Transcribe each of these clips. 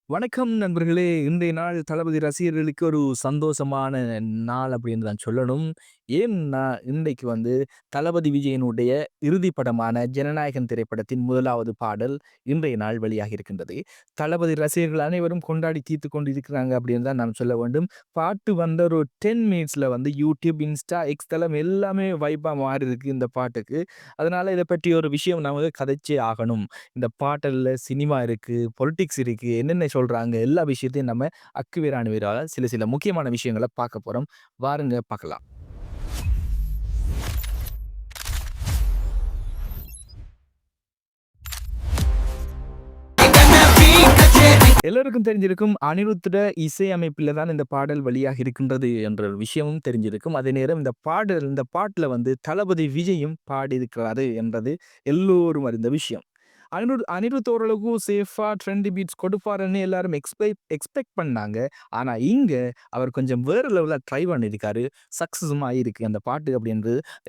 வணக்கம் நண்பர்களே! இன்றைய நாள் தளபதி ரசிகர்களுக்கு ஒரு சந்தோஷமான நாள் அப்படின்னு தான் சொல்லணும். ஏன்னா, இன்றைக்கு தளபதி விஜயனுடைய இறுதி படமான ஜனநாயகன் திரைப்படத்தின் முதலாவது பாடல் இன்றைய நாள் வெளியாகி இருக்கின்றது. தளபதி ரசிகர்கள் அனைவரும் கொண்டாடி தீர்த்துக் கொண்டிருக்கிறாங்க அப்படின்னு தான் நாம் சொல்ல வேண்டும். பாட்டு வந்த ஒரு 10 மினிட்ஸ்ல YouTube, Insta, X தளம் எல்லாமே வைபா மாறியிருக்கு இந்த பாட்டுக்கு. அதனால இத பற்றி ஒரு விஷயம் நான் கதைச்சே ஆகணும். இந்த பாடல்ல சினிமா இருக்கு, பொலிட்டிக்ஸ் இருக்கு, என்னென்ன சொல்றாங்க எல்லா விஷயத்தையும் நம்ம அக்குவேர் அணுவேரால சில முக்கியமான விஷயங்கள பார்க்க போறோம். வாருங்க பார்க்கலாம். எல்லோருக்கும் தெரிஞ்சிருக்கும் அனிருத்தோட இசை அமைப்பில தான் இந்த பாடல் வெளியாகி இருக்கின்றது என்ற ஒரு விஷயமும் தெரிஞ்சிருக்கும். அதே நேரம் இந்த பாட்டுல தளபதி விஜயும் பாடியிருக்கிறாரு என்றது எல்லோரும் அறிந்த விஷயம். அனிருத் ஓரளவுக்கு சேஃபா ட்ரெண்டி பீட்ஸ் கொடுப்பாருன்னு எல்லாரும் எக்ஸ்பெக்ட் பண்ணாங்க. ஆனா இங்க அவர் கொஞ்சம் வேற லெவல்ல ட்ரை பண்ணியிருக்காரு. சக்சஸும் ஆயிருக்கு அந்த பாட்டு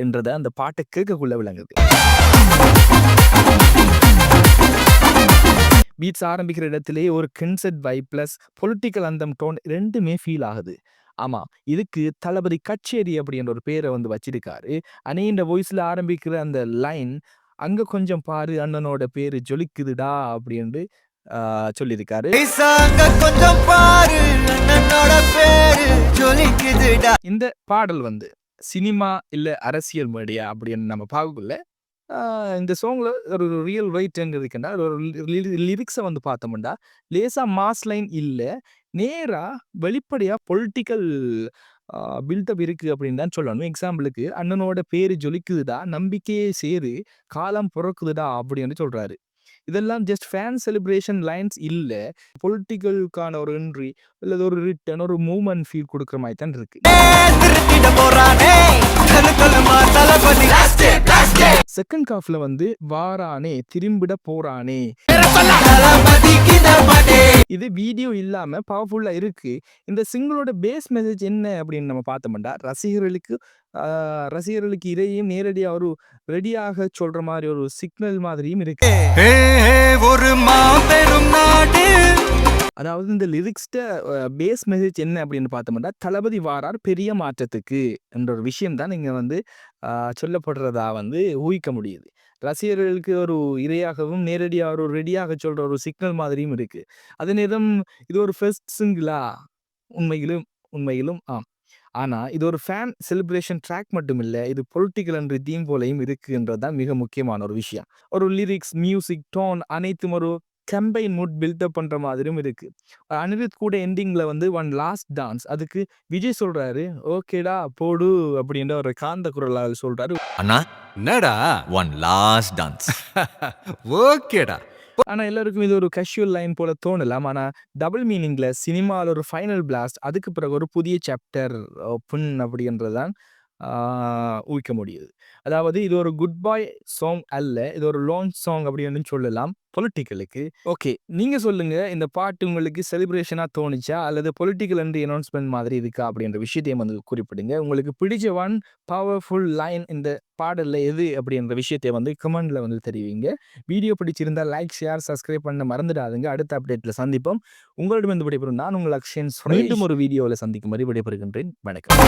என்றத அந்த பாட்ட கேட்கக்குள்ள விளங்குது. பீட்ஸ் ஆரம்பிக்கிற இடத்திலேயே ஒரு கின்செட் வைப் பிளஸ் பொலிட்டிக்கல் அந்தம் டோன் 2மே ஃபீல் ஆகுது. ஆமா, இதுக்கு தளபதி கச்சேரி அப்படின்ற ஒரு பேரை வச்சிருக்காரு. அணின்ற வாய்ஸ்ல ஆரம்பிக்கிற அந்த லைன், "அங்க கொஞ்சம் பாரு அண்ணனோட பேரு ஜொலிக்குதுடா" அப்படின்னு சொல்லியிருக்காரு. இந்த பாடல் சினிமா இல்ல அரசியல் மேடையா அப்படின்னு நம்ம பார்க்கக்குள்ள இந்த சாங்ல ஒரு ரியல் வெயிட் எங்க இருக்குன்னா, ஒரு லிரிக்ஸ பார்த்தோம்னா, லேசா மாஸ் லைன் இல்ல. நேரா வெளிப்படையா பொலிட்டிக்கல் பில்டப் இருக்கு அப்படின்னு தான் சொல்லணும். எக்ஸாம்பிளுக்கு, "அண்ணனோட பேரு ஜொலிக்குதுடா, நம்பிக்கையே சேரு, காலம் பொறக்குதுடா" அப்படின்னு சொல்றாரு. இதெல்லாம் ஜஸ்ட் ஃபேன் செலிப்ரேஷன் லைன்ஸ் இல்ல. பொலிட்டிக்கலுக்கான ஒரு என்ட்ரி அல்லது ஒரு ரிட்டன், ஒரு மூவ்மெண்ட் ஃபீல் குடுக்குற மாரி தான் இருக்கு. செகண்ட் ஹாஃப்ல "வாரானே திரும்பிட போறானே" இது வீடியோ இல்லாம பவர்ஃபுல்லா இருக்கு. இந்த சிங்கிளோட பேஸ் மெசேஜ் என்ன அப்படின்னு நம்ம பார்த்தோம்னா, ரசிகர்களுக்கு இதையும் நேரடியா ஒரு ரெடியாக சொல்ற மாதிரி ஒரு சிக்னல் மாதிரியும் இருக்கு. ஒரு மாபெரும் நாடு. அதாவது இந்த லிரிக்ஸ்ட பேஸ் மெசேஜ் என்ன அப்படின்னு பார்த்தோம்னா, தளபதி வாரார் பெரிய மாற்றத்துக்கு என்ற ஒரு விஷயம் தான் இங்க சொல்லப்படுறதா ஊகிக்க முடியுது. ரசிகர்களுக்கு ஒரு இரையாகவும், நேரடியா ஒரு ரெடியாக சொல்ற ஒரு சிக்னல் மாதிரியும் இருக்கு. அதே நேரம் இது ஒரு ஃபர்ஸ்ட் சிங்கிளா? உண்மையிலும் உண்மையிலும் ஆம். ஆனா இது ஒரு ஃபேன் செலிப்ரேஷன் ட்ராக் மட்டும் இல்ல. இது பொலிட்டிக்கல் என்ற தீம் போலயும் இருக்குன்றது தான் மிக முக்கியமான ஒரு விஷயம். ஒரு லிரிக்ஸ், மியூசிக், டோன் அனைத்தும் ஒரு கேம்பெயின் மூட் பில்டப் பண்ற மாதிரியும் இருக்கு. அனிருத் கூட எண்டிங்ல "ஒன் லாஸ்ட் டான்ஸ்" அதுக்கு விஜய் சொல்றாரு, "ஓகேடா போடு" அப்படின்ற ஒரு காந்த குரலால் சொல்றாரு. அண்ணா என்னடா ஒன் லாஸ்ட் டான்ஸ் ஓகேடா. ஆனா எல்லாருக்கும் இது ஒரு கேஷுவல் லைன் போல தோணலாம். ஆனா டபுள் மீனிங்ல சினிமால ஒரு ஃபைனல் பிளாஸ்ட், அதுக்கு பிறகு ஒரு புதிய சாப்டர் ஓப்பன் அப்படின்றது தான் ஊகிக்க முடியுது. அதாவது இது ஒரு குட் பாய் சாங் அல்ல. இது ஒரு லான்ச் சாங் அப்படின்னு சொல்லலாம் பொலிட்டிக்கலுக்கு. ஓகே, நீங்க சொல்லுங்க, இந்த பாட்டு உங்களுக்கு செலிப்ரேஷனா தோணுச்சா? அல்லது பொலிட்டிக்கல் என்று அனௌன்ஸ்மென்ட் மாதிரி இருக்கா? அப்படின்ற விஷயத்தையும் குறிப்பிடுங்க. உங்களுக்கு பிடிச்ச பவர்ஃபுல் லைன் இந்த பாடல்ல எது அப்படின்ற விஷயத்தை கமெண்ட்ல தெரிவிங்க. வீடியோ பிடிச்சிருந்தா லைக், ஷேர், சப்ஸ்கிரைப் பண்ண மறந்துடாதுங்க. அடுத்த அப்டேட்ல சந்திப்போம். உங்களிடமிருந்து விடைபெறும் நான் உங்கள் அக்ஷயன். மீண்டும் ஒரு வீடியோவில் சந்திக்கும் வரை விடைபெறுகின்றேன். வணக்கம்.